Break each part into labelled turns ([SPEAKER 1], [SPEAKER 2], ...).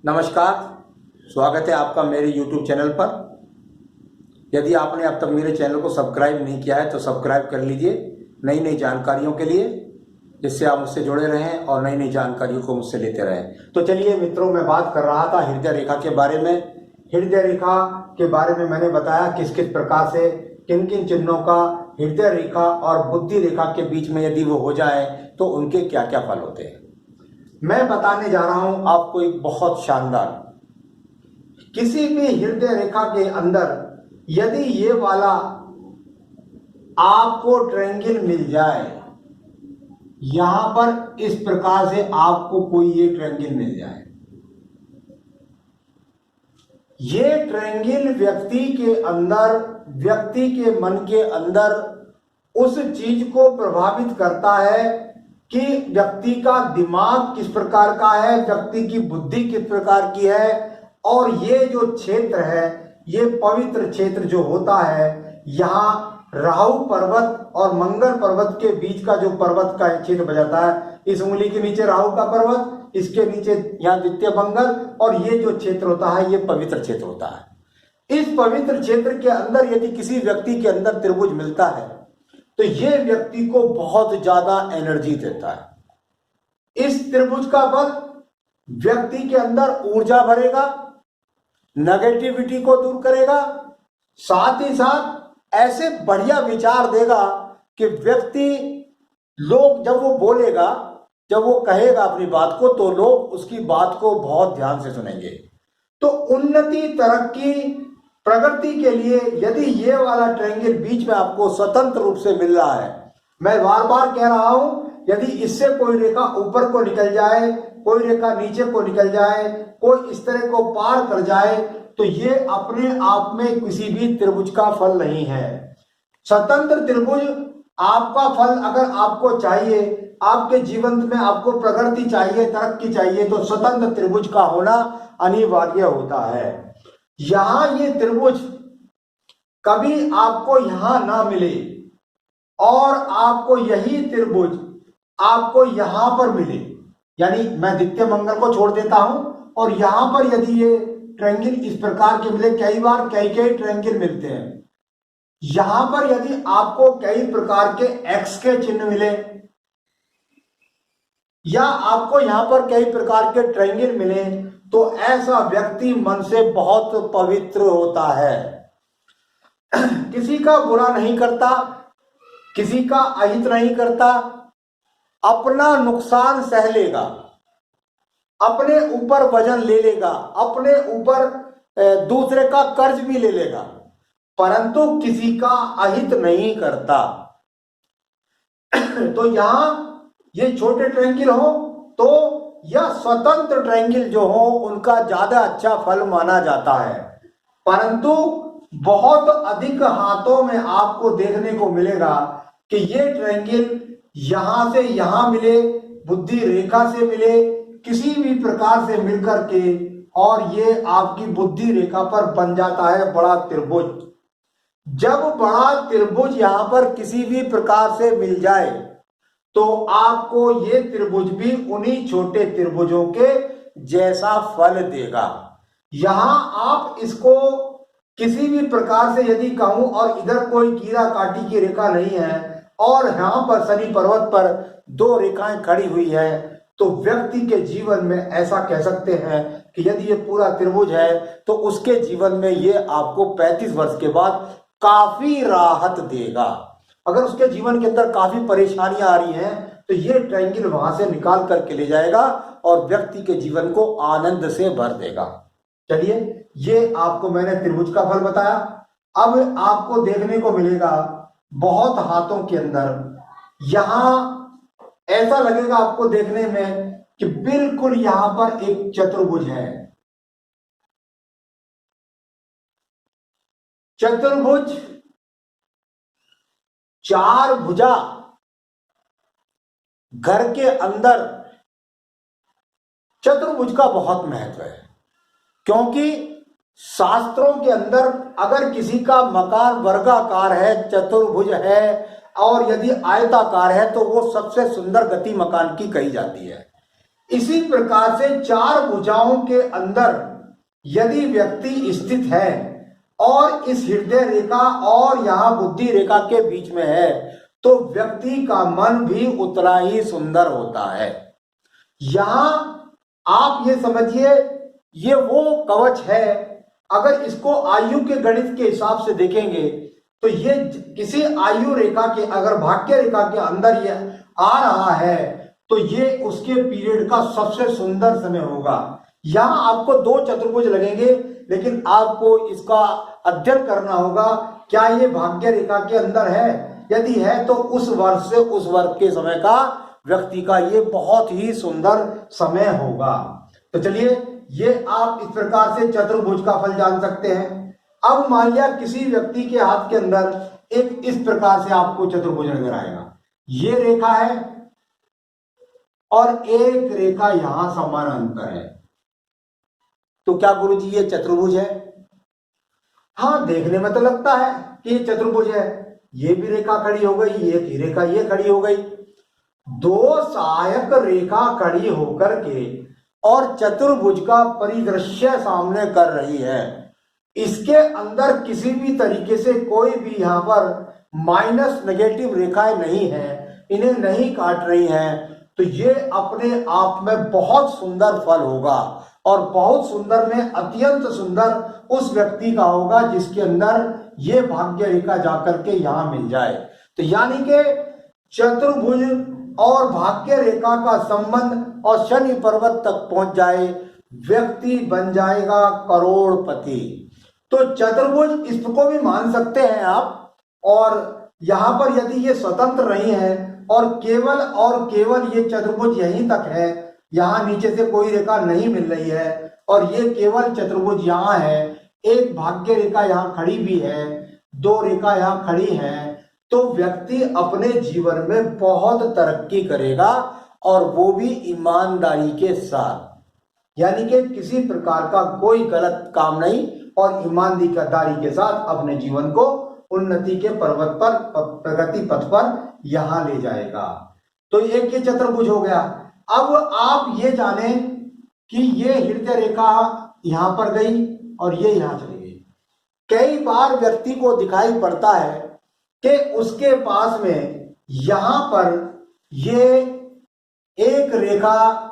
[SPEAKER 1] नमस्कार, स्वागत है आपका मेरे YouTube चैनल पर। यदि आपने अब तक मेरे चैनल को सब्सक्राइब नहीं किया है तो सब्सक्राइब कर लीजिए नई नई जानकारियों के लिए, जिससे आप मुझसे जुड़े रहें और नई नई जानकारियों को मुझसे लेते रहें। तो चलिए मित्रों, मैं बात कर रहा था हृदय रेखा के बारे में। हृदय रेखा के बारे में मैंने बताया किस किस प्रकार से किन किन चिन्हों का हृदय रेखा और बुद्धि रेखा के बीच में यदि वो हो जाए तो उनके क्या क्या फल होते हैं। मैं बताने जा रहा हूं आपको एक बहुत शानदार, किसी भी हृदय रेखा के अंदर यदि ये वाला आपको ट्रायंगल मिल जाए, यहां पर इस प्रकार से आपको कोई ये ट्रायंगल मिल जाए, ये ट्रायंगल व्यक्ति के अंदर, व्यक्ति के मन के अंदर उस चीज को प्रभावित करता है कि व्यक्ति का दिमाग किस प्रकार का है, व्यक्ति की बुद्धि किस प्रकार की है। और ये जो क्षेत्र है, ये पवित्र क्षेत्र जो होता है, यहाँ राहु पर्वत और मंगल पर्वत के बीच का जो पर्वत का क्षेत्र बजाता है, इस उंगली के नीचे राहु का पर्वत, इसके नीचे यहाँ द्वितीय मंगल, और ये जो क्षेत्र होता है ये पवित्र क्षेत्र होता है। इस पवित्र क्षेत्र के अंदर यदि किसी व्यक्ति के अंदर त्रिभुज मिलता है तो ये व्यक्ति को बहुत ज्यादा एनर्जी देता है। इस त्रिभुज का बल व्यक्ति के अंदर ऊर्जा भरेगा, नेगेटिविटी को दूर करेगा, साथ ही साथ ऐसे बढ़िया विचार देगा कि व्यक्ति, लोग जब वो बोलेगा, जब वो कहेगा अपनी बात को, तो लोग उसकी बात को बहुत ध्यान से सुनेंगे। तो उन्नति, तरक्की, प्रगति के लिए यदि ये वाला ट्रायंगल बीच में आपको स्वतंत्र रूप से मिल रहा है, मैं बार बार कह रहा हूं, यदि इससे कोई रेखा ऊपर को निकल जाए, कोई रेखा नीचे को निकल जाए, कोई इस तरह को पार कर जाए, तो ये अपने आप में किसी भी त्रिभुज का फल नहीं है। स्वतंत्र त्रिभुज आपका फल अगर आपको चाहिए, आपके जीवन में आपको प्रगति चाहिए, तरक्की चाहिए, तो स्वतंत्र त्रिभुज का होना अनिवार्य होता है। यहां ये त्रिभुज कभी आपको यहां ना मिले और आपको यही त्रिभुज आपको यहां पर मिले, यानी मैं द्वितीय मंगल को छोड़ देता हूं और यहां पर यदि ये ट्रायंगल इस प्रकार के मिले, कई बार कई ट्रायंगल मिलते हैं, यहां पर यदि आपको कई प्रकार के एक्स के चिन्ह मिले या आपको यहां पर कई प्रकार के ट्रायंगल मिले, तो ऐसा व्यक्ति मन से बहुत पवित्र होता है। किसी का बुरा नहीं करता, किसी का अहित नहीं करता, अपना नुकसान सह लेगा, अपने ऊपर वजन ले लेगा, अपने ऊपर दूसरे का कर्ज भी ले लेगा, परंतु किसी का अहित नहीं करता। तो यहां ये छोटे ट्रायंगल हो तो या स्वतंत्र ट्रायंगल जो हो, उनका ज्यादा अच्छा फल माना जाता है। परंतु बहुत अधिक हाथों में आपको देखने को मिलेगा कि ये ट्रायंगल यहां से यहां मिले, बुद्धि रेखा से मिले, किसी भी प्रकार से मिलकर के, और ये आपकी बुद्धि रेखा पर बन जाता है बड़ा त्रिभुज। जब बड़ा त्रिभुज यहां पर किसी भी प्रकार से मिल जाए तो आपको ये त्रिभुज भी उन्हीं छोटे त्रिभुजों के जैसा फल देगा। यहां आप इसको किसी भी प्रकार से यदि कहूं, और इधर कोई कीड़ा काटी की रेखा नहीं है और यहां पर शनि पर्वत पर दो रेखाएं खड़ी हुई है, तो व्यक्ति के जीवन में ऐसा कह सकते हैं कि यदि ये पूरा त्रिभुज है तो उसके जीवन में ये आपको 35 वर्ष के बाद काफी राहत देगा। अगर उसके जीवन के अंदर काफी परेशानियां आ रही हैं तो ये ट्रायंगल वहां से निकाल करके ले जाएगा और व्यक्ति के जीवन को आनंद से भर देगा। चलिए, ये आपको मैंने त्रिभुज का फल बताया। अब आपको देखने को मिलेगा बहुत हाथों के अंदर, यहां ऐसा लगेगा आपको देखने में कि बिल्कुल यहां पर एक चतुर्भुज है। चतुर्भुज, चार भुजा, घर के अंदर चतुर्भुज का बहुत महत्व है, क्योंकि शास्त्रों के अंदर अगर किसी का मकान वर्गाकार है, चतुर्भुज है और यदि आयताकार है, तो वो सबसे सुंदर गति मकान की कही जाती है। इसी प्रकार से चार भुजाओं के अंदर यदि व्यक्ति स्थित है और इस हृदय रेखा और यहां बुद्धि रेखा के बीच में है, तो व्यक्ति का मन भी उतना ही सुंदर होता है। यहां आप ये समझिए, ये वो कवच है। अगर इसको आयु के गणित के हिसाब से देखेंगे तो ये किसी आयु रेखा के, अगर भाग्य रेखा के अंदर ये आ रहा है तो ये उसके पीरियड का सबसे सुंदर समय होगा। यहां आपको दो चतुर्भुज लगेंगे, लेकिन आपको इसका अध्ययन करना होगा, क्या ये भाग्य रेखा के अंदर है? यदि है तो उस वर्ष से उस वर्ग के समय का व्यक्ति का ये बहुत ही सुंदर समय होगा। तो चलिए, ये आप इस प्रकार से चतुर्भुज का फल जान सकते हैं। अब मान लिया किसी व्यक्ति के हाथ के अंदर एक इस प्रकार से आपको चतुर्भुज नजर आएगा, ये रेखा है और एक रेखा यहां समानांतर है, तो क्या गुरुजी ये चतुर्भुज है? हाँ, देखने में तो लगता है कि ये चतुर्भुज है। ये भी रेखा खड़ी हो गई, ये रेखा ये खड़ी हो गई, दो सहायक रेखा खड़ी होकर के और चतुर्भुज का परिदृश्य सामने कर रही है। इसके अंदर किसी भी तरीके से कोई भी यहां पर माइनस नेगेटिव रेखाएं नहीं है, इन्हें नहीं काट रही हैं, तो ये अपने आप में बहुत सुंदर फल होगा और बहुत सुंदर में अत्यंत सुंदर उस व्यक्ति का होगा जिसके अंदर ये भाग्य रेखा जाकर के यहां मिल जाए। तो यानी कि चतुर्भुज और भाग्य रेखा का संबंध और शनि पर्वत तक पहुंच जाए, व्यक्ति बन जाएगा करोड़पति। तो चतुर्भुज इसको भी मान सकते हैं आप। और यहां पर यदि ये स्वतंत्र नहीं है और केवल ये चतुर्भुज यहीं तक है, यहां नीचे से कोई रेखा नहीं मिल रही है और ये केवल चतुर्भुज यहां है, एक भाग्य रेखा यहां खड़ी भी है, दो रेखा यहां खड़ी हैं, तो व्यक्ति अपने जीवन में बहुत तरक्की करेगा और वो भी ईमानदारी के साथ। यानी कि किसी प्रकार का कोई गलत काम नहीं और ईमानदारी के साथ अपने जीवन को उन्नति के पर्वत पर, प्रगति पथ पर यहां ले जाएगा। तो एक ये चतुर्भुज हो गया। अब आप ये जाने कि ये हृदय रेखा यहां पर गई और ये यहां चली गई। कई बार व्यक्ति को दिखाई पड़ता है कि उसके पास में यहां पर ये एक रेखा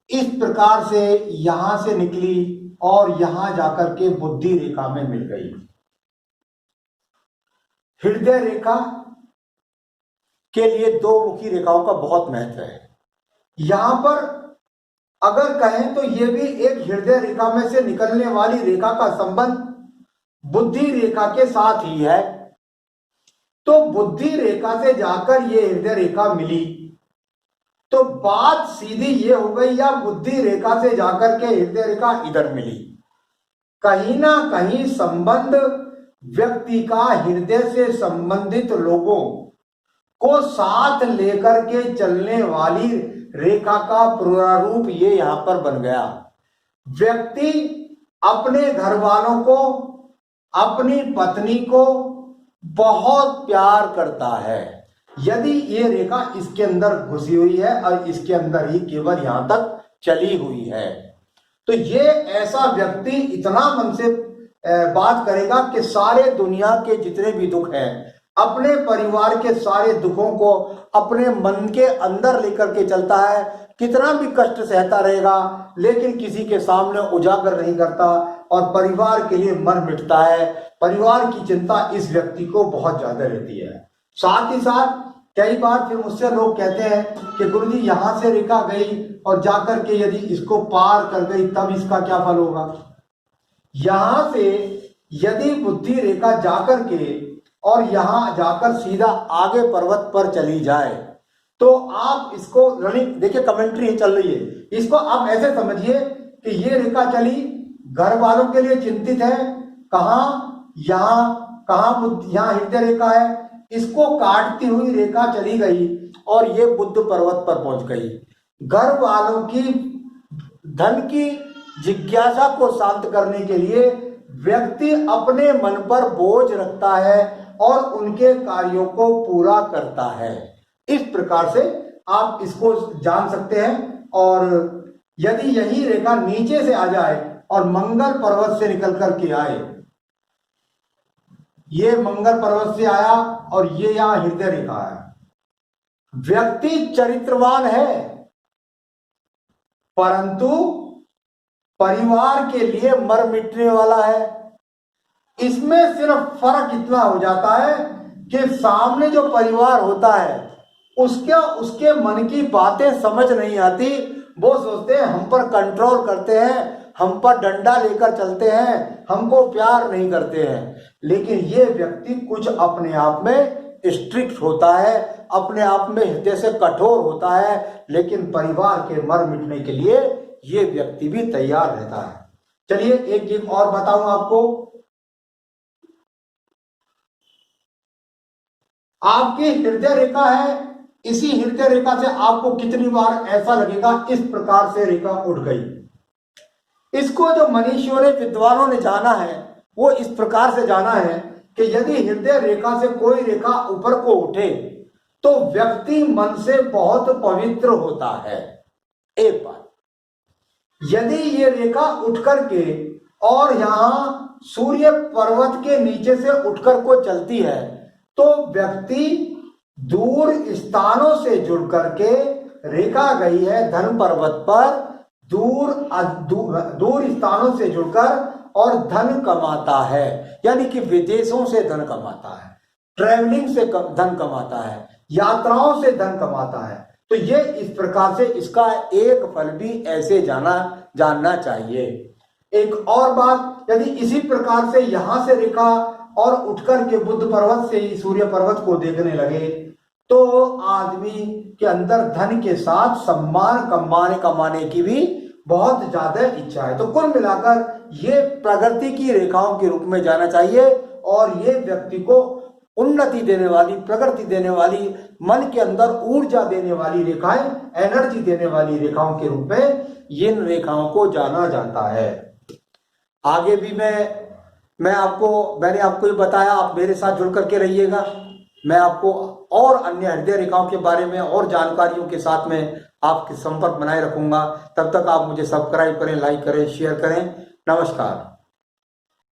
[SPEAKER 1] इस प्रकार से यहां से निकली और यहां जाकर के बुद्धि रेखा में मिल गई। हृदय रेखा के लिए दो मुखी रेखाओं का बहुत महत्व है। यहां पर अगर कहें तो यह भी एक हृदय रेखा में से निकलने वाली रेखा का संबंध बुद्धि रेखा के साथ ही है। तो बुद्धि रेखा से जाकर ये हृदय रेखा मिली, तो बात सीधी ये हो गई, या बुद्धि रेखा से जाकर के हृदय रेखा इधर मिली। कहीं ना कहीं संबंध व्यक्ति का हृदय से संबंधित लोगों को साथ लेकर के चलने वाली रेखा का प्रारूप ये यहां पर बन गया। व्यक्ति अपने घर वालों को, अपनी पत्नी को बहुत प्यार करता है यदि ये रेखा इसके अंदर घुसी हुई है और इसके अंदर ही केवल यहां तक चली हुई है। तो ये ऐसा व्यक्ति इतना मन से बात करेगा कि सारे दुनिया के जितने भी दुख हैं, अपने परिवार के सारे दुखों को अपने मन के अंदर लेकर के चलता है। कितना भी कष्ट सहता रहेगा लेकिन किसी के सामने उजागर नहीं करता और परिवार के लिए मर मिटता है। परिवार की चिंता इस व्यक्ति को बहुत ज्यादा रहती है। साथ ही साथ कई बार फिर मुझसे लोग कहते हैं कि गुरुजी यहां से रेखा गई और जाकर के यदि इसको पार कर गई तब इसका क्या फल होगा। यहां से यदि बुद्धि रेखा जाकर के और यहां जाकर सीधा आगे पर्वत पर चली जाए तो आप इसको देखिए, कमेंट्री चल रही है, इसको आप ऐसे समझिए कि ये रेखा चली, घर वालों के लिए चिंतित है, यहाँ हृदय रेखा है, इसको काटती हुई रेखा चली गई और ये बुद्ध पर्वत पर पहुंच गई। घर वालों की धन की जिज्ञासा को शांत करने के लिए व्यक्ति अपने मन पर बोझ रखता है और उनके कार्यों को पूरा करता है। इस प्रकार से आप इसको जान सकते हैं और यदि यही रेखा नीचे से आ जाए और मंगल पर्वत से निकल करके आए, ये मंगल पर्वत से आया और ये यहां हृदय रेखा है, व्यक्ति चरित्रवान है, परंतु परिवार के लिए मर मिटने वाला है। इसमें सिर्फ फर्क इतना हो जाता है कि सामने जो परिवार होता है उसके मन की बातें समझ नहीं आती। वो सोचते हैं हम पर कंट्रोल करते हैं, हम पर डंडा लेकर चलते हैं, हमको प्यार नहीं करते हैं। लेकिन ये व्यक्ति कुछ अपने आप में स्ट्रिक्ट होता है, अपने आप में हृदय से कठोर होता है, लेकिन परिवार के मर मिटने के लिए ये व्यक्ति भी तैयार रहता है। चलिए एक चीज और बताऊं आपको, आपकी हृदय रेखा है, इसी हृदय रेखा से आपको कितनी बार ऐसा लगेगा इस प्रकार से रेखा उठ गई। इसको जो मनीषियों ने, विद्वानों ने जाना है वो इस प्रकार से जाना है कि यदि हृदय रेखा से कोई रेखा ऊपर को उठे तो व्यक्ति मन से बहुत पवित्र होता है। एक बात, यदि ये रेखा उठ करके और यहां सूर्य पर्वत के नीचे से उठकर को चलती है तो व्यक्ति दूर स्थानों से जुड़ करके, रेखा गई है धन पर्वत पर, दूर स्थानों से जुड़कर और धन कमाता है, यानी कि विदेशों से धन कमाता है, ट्रैवलिंग से धन कमाता है, यात्राओं से धन कमाता है। तो ये इस प्रकार से इसका एक फल भी ऐसे जानना चाहिए। एक और बात, यदि इसी प्रकार से यहां से रेखा और उठकर के बुध पर्वत से ही सूर्य पर्वत को देखने लगे तो आदमी के अंदर धन के साथ सम्मान कमाने की भी बहुत ज्यादा इच्छा है। तो कुल मिलाकर ये प्रगति की रेखाओं के रूप में जाना चाहिए और ये व्यक्ति को उन्नति देने वाली, प्रगति देने वाली, मन के अंदर ऊर्जा देने वाली रेखाएं, एनर्जी देने वाली रेखाओं के रूप में इन रेखाओं को जाना जाता है। आगे भी मैंने आपको ये बताया, आप मेरे साथ जुड़ करके रहिएगा। मैं आपको और अन्य हृदय रेखाओं के बारे में और जानकारियों के साथ में आपके संपर्क बनाए रखूंगा। तब तक आप मुझे सब्सक्राइब करें, लाइक करें, शेयर करें। नमस्कार।